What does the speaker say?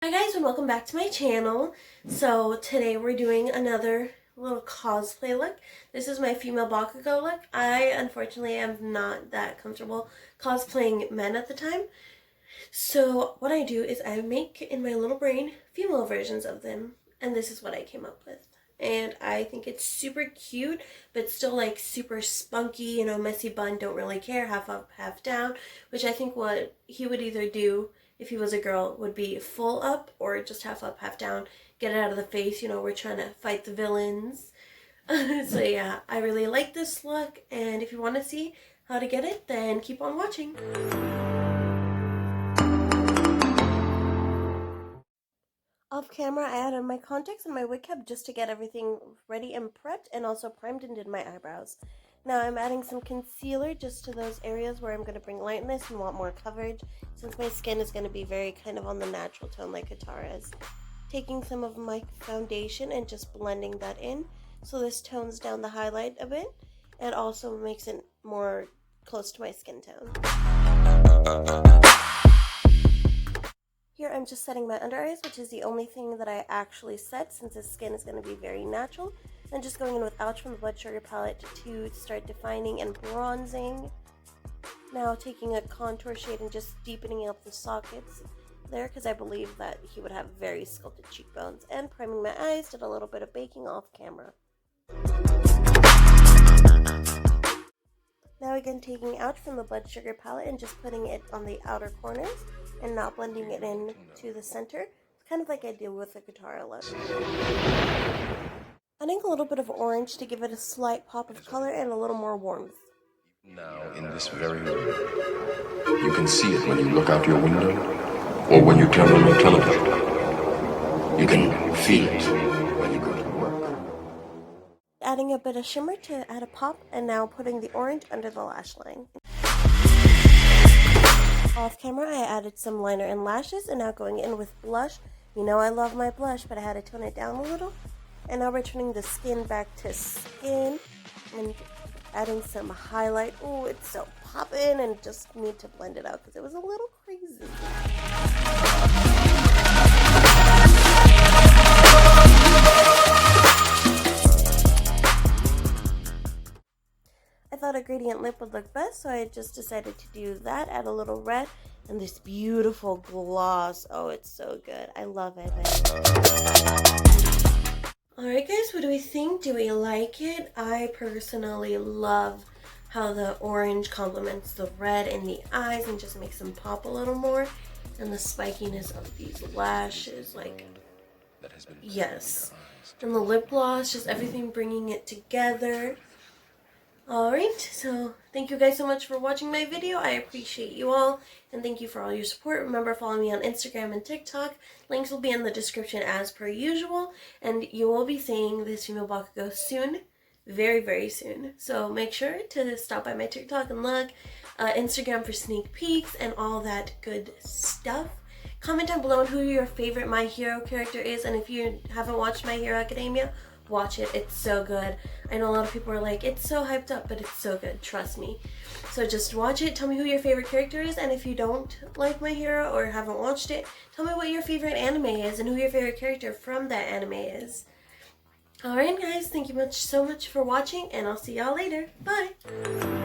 Hi guys, and welcome back to my channel. So today we're doing another little cosplay look. This is my female Bakugo look. I unfortunately am not that comfortable cosplaying men at the time. So what I do is I make in my little brain female versions of them, and this is what I came up with. And I think it's super cute, but still like super spunky, messy bun, don't really care, half up, half down, which I think what he would either do if he was a girl would be full up or just half up, half down, get it out of the face, we're trying to fight the villains. So yeah, I really like this look, and if you want to see how to get it, then keep on watching. Off camera, I added my contacts and my wig cap just to get everything ready and prepped, and also primed and did my eyebrows. Now I'm adding some concealer just to those areas where I'm going to bring lightness and want more coverage, since my skin is going to be very kind of on the natural tone like Katara's. Taking some of my foundation and just blending that in, so this tones down the highlight a bit, and also makes it more close to my skin tone. Here I'm just setting my under eyes, which is the only thing that I actually set since the skin is going to be very natural. And just going in with Ouch from the Blood Sugar palette to start defining and bronzing. Now taking a contour shade and just deepening up the sockets there, because I believe that he would have very sculpted cheekbones. And priming my eyes, did a little bit of baking off camera. Now again taking Ouch from the Blood Sugar palette and just putting it on the outer corners and not blending it in to the center. It's kind of like I did with the Katara look. Adding a little bit of orange to give it a slight pop of color and a little more warmth. Now, in this very room, you can see it when you look out your window or when you turn on your television. You can feel it when you go to work. Adding a bit of shimmer to add a pop, and now putting the orange under the lash line. Off camera, I added some liner and lashes, and now going in with blush. You know I love my blush, but I had to tone it down a little. And now returning the skin back to skin and adding some highlight. Oh, it's so poppin', and just need to blend it out because it was a little crazy. I thought a gradient lip would look best, so I just decided to do that. Add a little red and this beautiful gloss. Oh, it's so good. I love it. Alright guys, what do we think? Do we like it? I personally love how the orange complements the red in the eyes and just makes them pop a little more. And the spikiness of these lashes, like, yes. And the lip gloss, just everything bringing it together. Alright, so thank you guys so much for watching my video. I appreciate you all, and thank you for all your support. Remember, follow me on Instagram and TikTok. Links will be in the description as per usual, and you will be seeing this female Bakugo soon, very, very soon. So make sure to stop by my TikTok and look, Instagram for sneak peeks and all that good stuff. Comment down below on who your favorite My Hero character is, and if you haven't watched My Hero Academia, watch it. It's so good. I know a lot of people are like, it's so hyped up, but it's so good. Trust me. So just watch it. Tell me who your favorite character is, and if you don't like My Hero or haven't watched it, tell me what your favorite anime is and who your favorite character from that anime is. Alright guys, thank you so much for watching, and I'll see y'all later. Bye!